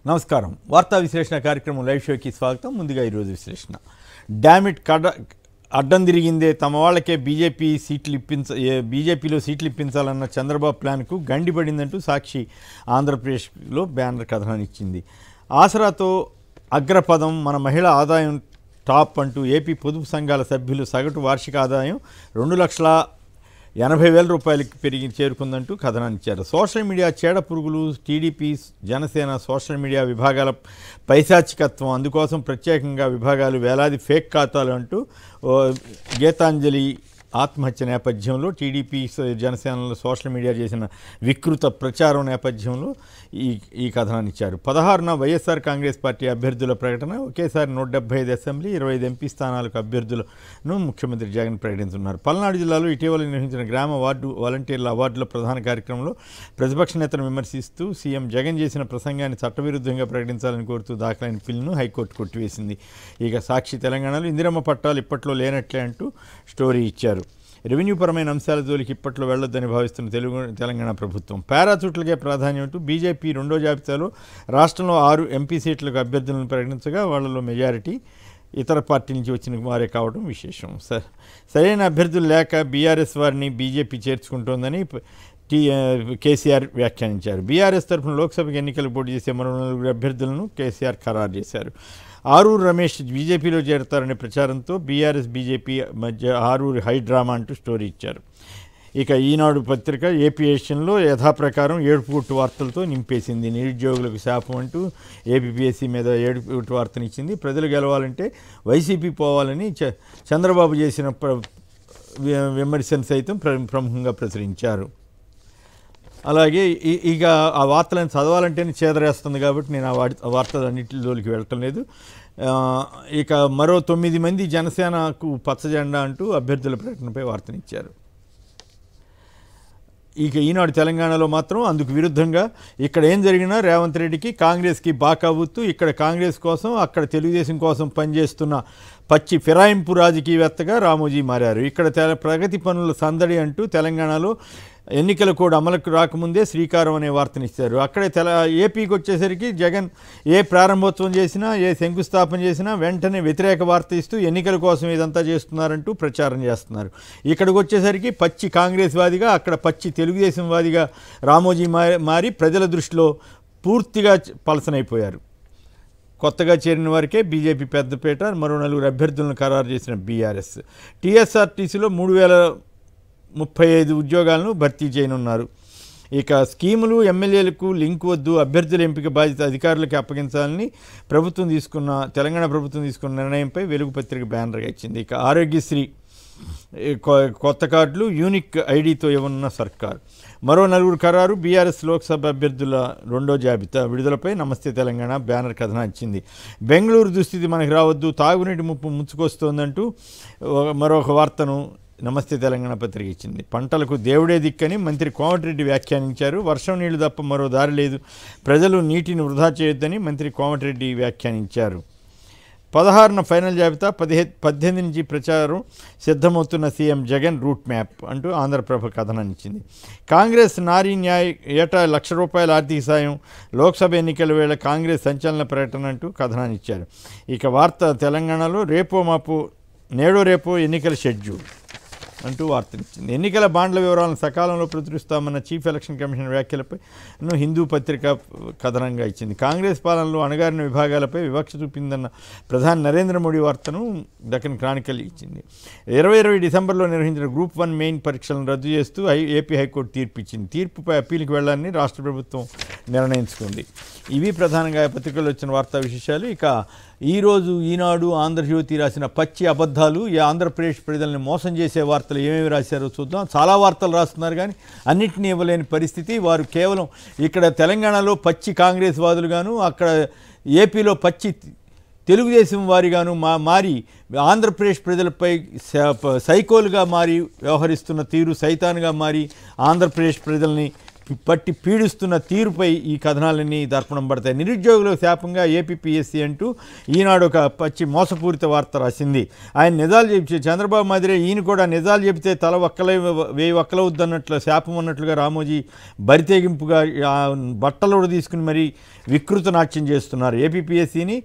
నమస్కారం. వార్తా విశ్లేషణ కార్యక్రమం లైవ్ షోకి స్వాగతం. ముందుగా ఈరోజు విశ్లేషణ. డామిట్ అడ్డం తిరిగిందే, తమ వాళ్ళకే బీజేపీలో సీట్లు ఇప్పించాలన్న చంద్రబాబు ప్లాన్కు గండిపడిందంటూ సాక్షి ఆంధ్రప్రదేశ్లో బ్యానర్ కథనాన్ని ఇచ్చింది. ఆసరాతో అగ్రపదం, మన మహిళా ఆదాయం టాప్ అంటూ ఏపీ పొదుపు సంఘాల సభ్యులు సగటు వార్షిక ఆదాయం 2,80,000 రూపాయలకి చేరుకుందంటూ కథనాన్ని ఇచ్చారు. సోషల్ మీడియా చీడ పురుగులు, టీడీపీ జనసేన సోషల్ మీడియా విభాగాల పైశాచికత్వం, అందుకోసం ప్రత్యేకంగా విభాగాలు, వేలాది ఫేక్ ఖాతాలు అంటూ గీతాంజలి ఆత్మహత్య నేపథ్యంలో టీడీపీ జనసేనలో సోషల్ మీడియా చేసిన వికృత ప్రచారం నేపథ్యంలో ఈ కథనాన్ని ఇచ్చారు. 16న వైఎస్ఆర్ కాంగ్రెస్ పార్టీ అభ్యర్థుల ప్రకటన. ఒకేసారి 175 అసెంబ్లీ, 25 ఎంపీ స్థానాలకు అభ్యర్థులను ముఖ్యమంత్రి జగన్ ప్రకటించున్నారు. పల్నాడు జిల్లాలో ఇటీవల నిర్వహించిన గ్రామ వాలంటీర్ల అవార్డుల ప్రధాన కార్యక్రమంలో ప్రతిపక్ష నేతను విమర్శిస్తూ సీఎం జగన్ చేసిన ప్రసంగాన్ని చట్టవిరుద్ధంగా ప్రకటించాలని కోరుతూ దాఖలైన బిల్లును హైకోర్టు కొట్టివేసింది. ఇక సాక్షి తెలంగాణలో ఇందిరమ్మ పట్టాలు ఇప్పట్లో లేనట్లే అంటూ స్టోరీ ఇచ్చారు. రెవెన్యూ పరమైన అంశాల జోలికి ఇప్పట్లో వెళ్లొద్దని భావిస్తున్న తెలంగాణ ప్రభుత్వం పారాచూట్లకే ప్రాధాన్యం అంటూ బీజేపీ రెండో జాబితాలో రాష్ట్రంలో 6 ఎంపీ సీట్లకు అభ్యర్థులను ప్రకటించగా వాళ్లలో మెజారిటీ ఇతర పార్టీ నుంచి వచ్చిన వారే కావడం విశేషం. సరైన అభ్యర్థులు లేక బీఆర్ఎస్ వారిని బీజేపీ చేర్చుకుంటోందని కేసీఆర్ వ్యాఖ్యానించారు. బీఆర్ఎస్ తరఫున లోక్సభకు ఎన్నికలు పోటీ చేసే మరో 4 అభ్యర్థులను కేసీఆర్ ఖరారు చేశారు. ఆరూరు రమేష్ బీజేపీలో చేరతారనే ప్రచారంతో బీఆర్ఎస్ బీజేపీ మధ్య ఆరూరు హై డ్రామా అంటూ స్టోరీ ఇచ్చారు. ఇక ఈనాడు పత్రిక ఏపీ ఏషియన్లో యథాప్రకారం ఏడుపుగుట్టు వార్తలతో నింపేసింది. నిరుద్యోగులకు శాపం అంటూ ఏపీపీఎస్సీ మీద ఏడుపుగుట్టు వార్తనిచ్చింది. ప్రజలు గెలవాలంటే వైసీపీ పోవాలని చంద్రబాబు చేసిన విమర్శను సైతం ప్రముఖంగా ప్రచురించారు. అలాగే ఇక ఆ వార్తలను చదవాలంటేనే చేదరేస్తుంది కాబట్టి నేను ఆ వార్తలన్నింటిలోకి వెళ్ళటం లేదు. ఇక మరో 9 మంది జనసేనకు పచ్చజెండా అంటూ అభ్యర్థుల ప్రకటనపై వార్తనిచ్చారు. ఇక ఈనాడు తెలంగాణలో మాత్రం అందుకు విరుద్ధంగా ఇక్కడ ఏం జరిగినా రేవంత్ రెడ్డికి కాంగ్రెస్కి బాకావుతూ ఇక్కడ కాంగ్రెస్ కోసం అక్కడ తెలుగుదేశం కోసం పనిచేస్తున్న పచ్చి ఫిరాయింపు రాజకీయవేత్తగా రామోజీ మారారు. ఇక్కడ ప్రగతి పనుల సందడి అంటూ తెలంగాణలో ఎన్నికల కోడ్ అమలుకు రాకముందే శ్రీకారం అనే వార్తనిచ్చారు. అక్కడే ఏపీకి వచ్చేసరికి జగన్ ఏ ప్రారంభోత్సవం చేసినా, ఏ శంకుస్థాపన చేసినా వెంటనే వ్యతిరేక వార్త ఇస్తూ ఎన్నికల కోసం ఇదంతా చేస్తున్నారంటూ ప్రచారం చేస్తున్నారు. ఇక్కడికి వచ్చేసరికి పచ్చి కాంగ్రెస్ వాదిగా, అక్కడ పచ్చి తెలుగుదేశం వాదిగా రామోజీ మారి ప్రజల దృష్టిలో పూర్తిగా పలసనైపోయారు. కొత్తగా చేరిన వారికే బీజేపీ పెద్దపేట, మరో 4 అభ్యర్థులను ఖరారు చేసిన బీఆర్ఎస్. టీఎస్ఆర్టీసీలో 3,035 ఉద్యోగాలను భర్తీ చేయనున్నారు. ఇక స్కీములు ఎమ్మెల్యేలకు లింక్ వద్దు, అభ్యర్థుల ఎంపిక బాధ్యత అధికారులకు అప్పగించాలని తెలంగాణ ప్రభుత్వం తీసుకున్న నిర్ణయంపై వెలుగు పత్రిక బ్యానర్గా ఇచ్చింది. ఇక ఆరోగ్యశ్రీ కొత్త కార్డులు యూనిక్ ఐడితో ఇవ్వనున్న సర్కార్. మరో 4 ఖరారు. బీఆర్ఎస్ లోక్సభ అభ్యర్థుల రెండో జాబితా విడుదలపై నమస్తే తెలంగాణ బ్యానర్ కథనం ఇచ్చింది. బెంగళూరు దుస్థితి మనకు రావద్దు, తాగునీటి ముప్పు ముంచుకొస్తోందంటూ మరొక వార్తను నమస్తే తెలంగాణ పత్రిక ఇచ్చింది. పంటలకు దేవుడే దిక్కని మంత్రి కోమటిరెడ్డి వ్యాఖ్యానించారు. వర్షం నీళ్లు తప్ప మరో దారి లేదు, ప్రజలు నీటిని వృధా చేయొద్దని మంత్రి కోమటిరెడ్డి వ్యాఖ్యానించారు. 16న ఫైనల్ జాబితా, 18 నుంచి ప్రచారం సిద్ధమవుతున్న సీఎం జగన్ రూట్ మ్యాప్ అంటూ ఆంధ్రప్రభ కథనాన్ని ఇచ్చింది. కాంగ్రెస్ నారీ న్యాయ్ ఏటా ₹1,00,000 ఆర్థిక సాయం, లోక్సభ ఎన్నికల వేళ కాంగ్రెస్ సంచలన ప్రకటన అంటూ కథనాన్ని ఇచ్చారు. ఇక వార్త తెలంగాణలో నేడో రేపో ఎన్నికల షెడ్యూల్ అంటూ వార్తనిచ్చింది. ఎన్నికల బాండ్ల వివరాలను సకాలంలో ప్రచురిస్తామన్న చీఫ్ ఎలక్షన్ కమిషన్ వ్యాఖ్యలపై హిందూ పత్రిక కథనంగా ఇచ్చింది. కాంగ్రెస్ పాలనలో అణగారిన విభాగాలపై వివక్ష చూపిందన్న ప్రధాని నరేంద్ర మోడీ వార్తను దక్కన్ క్రానికల్ ఇచ్చింది. 2020 డిసెంబర్లో నిర్వహించిన గ్రూప్ 1 మెయిన్ పరీక్షలను రద్దు చేస్తూ ఏపీ హైకోర్టు తీర్పు ఇచ్చింది. తీర్పుపై అప్పీలుకి వెళ్లాలని రాష్ట్ర ప్రభుత్వం నిర్ణయించుకుంది. ఇవి ప్రధానంగా పత్రికల్లో వచ్చిన వార్తా విశేషాలు. ఇక ఈరోజు ఈనాడు, ఆంధ్రజ్యోతి రాసిన పచ్చి అబద్ధాలు, ఈ ఆంధ్రప్రదేశ్ ప్రజల్ని మోసం చేసే వార్తలు ఏమేమి రాశారో చూద్దాం. చాలా వార్తలు రాస్తున్నారు కానీ అన్నింటినీ ఇవ్వలేని పరిస్థితి. వారు కేవలం ఇక్కడ తెలంగాణలో పచ్చి కాంగ్రెస్ వాదులుగాను, అక్కడ ఏపీలో పచ్చి తెలుగుదేశం వారిగాను మారి ఆంధ్రప్రదేశ్ ప్రజలపై సైకోలుగా మారి వ్యవహరిస్తున్న తీరు, సైతాన్గా మారి ఆంధ్రప్రదేశ్ ప్రజల్ని పట్టి పీడిస్తున్న తీరుపై ఈ కథనాలన్నీ దర్పణం పడతాయి. నిరుద్యోగులకు శాపంగా ఏపీపీఎస్సీ అంటూ ఈనాడు ఒక పచ్చి మోసపూరిత వార్త రాసింది. ఆయన నిజాలు చెప్పి చంద్రబాబు మాదిరే ఈయన కూడా నిజాలు చెబితే తల వేయి వక్కలవుద్దన్నట్లు శాపం ఉన్నట్లుగా రామోజీ బరితెగింపుగా బట్టలోడు తీసుకుని మరీ వికృత నాట్యం చేస్తున్నారు. ఏపీపీఎస్సీని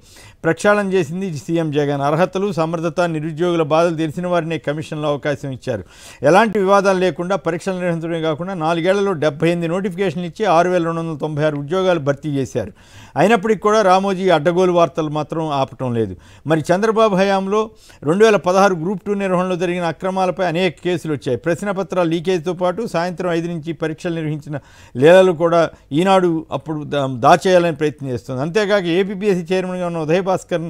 ప్రక్షాళన చేసింది సీఎం జగన్. అర్హతలు, సమర్థత, నిరుద్యోగుల బాధలు తెలిసిన వారినే కమిషన్లో అవకాశం ఇచ్చారు. ఎలాంటి వివాదాలు లేకుండా పరీక్షలు నిర్వహించడమే కాకుండా 4 ఏళ్లలో 78 నోటిఫికేషన్లు ఇచ్చి 6,296 ఉద్యోగాలు భర్తీ చేశారు. అయినప్పటికీ కూడా రామోజీ అడ్డగోలు వార్తలు మాత్రం ఆపటం లేదు. మరి చంద్రబాబు హయాంలో 2016 గ్రూప్ 2 నిర్వహణలో జరిగిన అక్రమాలపై అనేక కేసులు వచ్చాయి. ప్రశ్నపత్రాల లీకేజ్తో పాటు సాయంత్రం 5 నుంచి పరీక్షలు నిర్వహించిన లీలలు కూడా ఈనాడు అప్పుడు దాచేయాలని ప్రయత్నం చేస్తుంది. అంతేకాక ఏపీపీఎస్సీ చైర్మన్గా ఉన్న ఉదయ్ భాస్కర్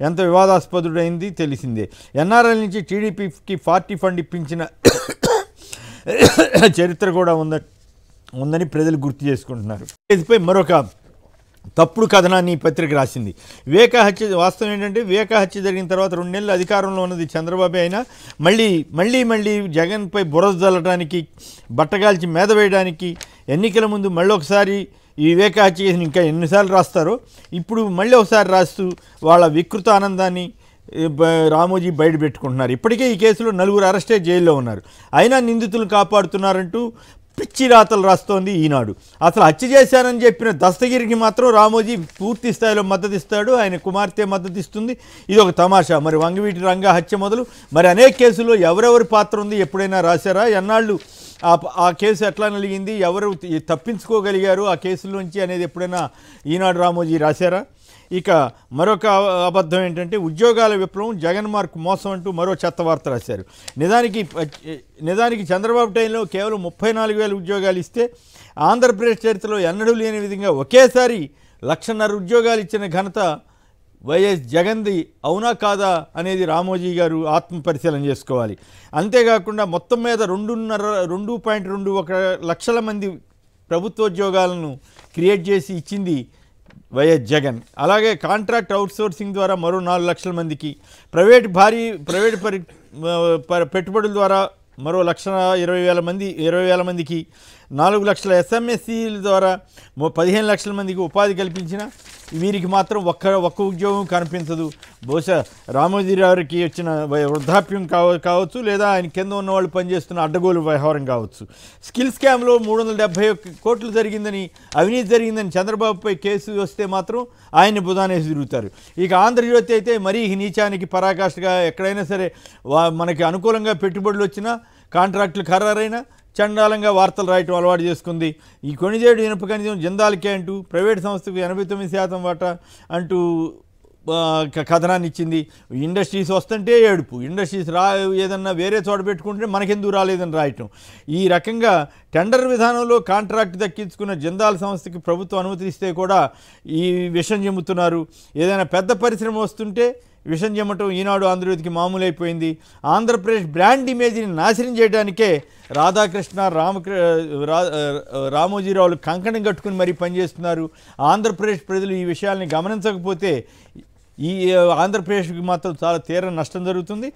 ఎంత వివాదాస్పదుడైంది తెలిసిందే. ఎన్ఆర్ఐ నుంచి టీడీపీకి 40 ఫండ్ ఇప్పించిన చరిత్ర కూడా ఉందని ప్రజలు గుర్తు చేసుకుంటున్నారు. ఇదిపై మరొక తప్పుడు కథనాన్ని పత్రిక రాసింది. వివేక హత్య వాస్తవం ఏంటంటే వివేక హత్య జరిగిన తర్వాత 2 నెలలు అధికారంలో ఉన్నది చంద్రబాబు అయినా మళ్ళీ జగన్పై బురద జల్లడానికి, బట్టగాల్చి మీద వేయడానికి ఎన్నికల ముందు మళ్ళీ ఒకసారి ఈ వివేక హత్య చేసిన ఇంకా ఎన్నిసార్లు రాస్తారో ఇప్పుడు మళ్ళీ ఒకసారి రాస్తూ వాళ్ళ వికృత ఆనందాన్ని రామోజీ బయట పెట్టుకుంటున్నారు. ఇప్పటికే ఈ కేసులో 4 అరెస్టే జైల్లో ఉన్నారు. అయినా నిందితులను కాపాడుతున్నారంటూ పిచ్చి రాతలు రాస్తోంది ఈనాడు. అసలు హత్య చేశానని చెప్పిన దస్తగిరికి మాత్రం రామోజీ పూర్తి స్థాయిలో మద్దతు ఇస్తాడు. ఆయన కుమార్తె మద్దతు ఇస్తుంది. ఇది ఒక తమాషా. మరి వంగవీటి రంగా హత్య మొదలు మరి అనేక కేసుల్లో ఎవరెవరి పాత్ర ఉంది ఎప్పుడైనా రాశారా? ఎన్నాళ్ళు ఆ కేసు ఎట్లా నలిగింది, ఎవరు తప్పించుకోగలిగారు ఆ కేసులోంచి అనేది ఎప్పుడైనా ఈనాడు రామోజీ రాశారా? ఇక మరొక అబద్ధం ఏంటంటే ఉద్యోగాల విప్లవం, జగన్ మార్క్ మోసం అంటూ మరో చెత్త వార్త రాశారు. నిజానికి చంద్రబాబు టైంలో కేవలం 34,000 ఉద్యోగాలు ఇస్తే ఆంధ్రప్రదేశ్ చరిత్రలో ఎన్నడూ లేని విధంగా ఒకేసారి 1,50,000 ఉద్యోగాలు ఇచ్చిన ఘనత వైఎస్ జగన్ది. అవునా కాదా అనేది రామోజీ గారు ఆత్మపరిశీలన చేసుకోవాలి. అంతేకాకుండా మొత్తం మీద 2.21 లక్షల మంది ప్రభుత్వోద్యోగాలను క్రియేట్ చేసి ఇచ్చింది వైఎస్ జగన్. అలాగే కాంట్రాక్ట్ అవుట్సోర్సింగ్ ద్వారా మరో 4 లక్షల మందికి, ప్రైవేట్ పెట్టుబడుల ద్వారా మరో 1,20,000 మందికి, 4 లక్షల ఎస్ఎంఎస్సీల ద్వారా 15 లక్షల మందికి ఉపాధి కల్పించిన వీరికి మాత్రం ఒక్క ఉద్యోగం కనిపించదు. బహుశా రామోజీరావుకి వచ్చిన వృద్ధాప్యం కావచ్చు, లేదా ఆయన కింద ఉన్న వాళ్ళు పనిచేస్తున్న అడ్డగోలు వ్యవహారం కావచ్చు. స్కిల్ స్కామ్లో 371 కోట్లు జరిగిందని, అవినీతి జరిగిందని చంద్రబాబుపై కేసు వస్తే మాత్రం ఆయన్ని బుధానేసి తిరుగుతారు. ఇక ఆంధ్రజ్యోతి అయితే మరీ నీచానికి పరాకాష్ఠగా ఎక్కడైనా సరే మనకి అనుకూలంగా పెట్టుబడులు వచ్చినా, కాంట్రాక్టులు ఖరారైనా చండాలంగా వార్తలు రాయటం అలవాటు చేసుకుంది. ఈ కొణిజేడు ఇనుప ఖనిజం జిందాల్కే అంటూ ప్రైవేట్ సంస్థకు 89% వాటా అంటూ కథనాన్ని ఇచ్చింది. ఇండస్ట్రీస్ వస్తుంటే ఏడుపు, ఇండస్ట్రీస్ ఏదన్నా వేరే చోట పెట్టుకుంటే మనకెందుకు రాలేదని రాయటం. ఈ రకంగా టెండర్ విధానంలో కాంట్రాక్ట్ దక్కించుకున్న జిందాల్ సంస్థకి ప్రభుత్వం అనుమతిస్తే కూడా ఈ విషం చెమ్ముతున్నారు. ఏదైనా పెద్ద పరిశ్రమ వస్తుంటే విషం చెమ్మటం ఈనాడు ఆంధ్రజ్యోతికి మామూలు అయిపోయింది. ఆంధ్రప్రదేశ్ బ్రాండ్ ఇమేజ్ని నాశనం చేయడానికే రాధాకృష్ణ రామోజీరావులు కంకణం కట్టుకుని మరీ పనిచేస్తున్నారు. ఆంధ్రప్రదేశ్ ప్రజలు ఈ విషయాల్ని గమనించకపోతే ఈ ఆంధ్రప్రదేశ్కి మాత్రం చాలా తీవ్ర నష్టం జరుగుతుంది.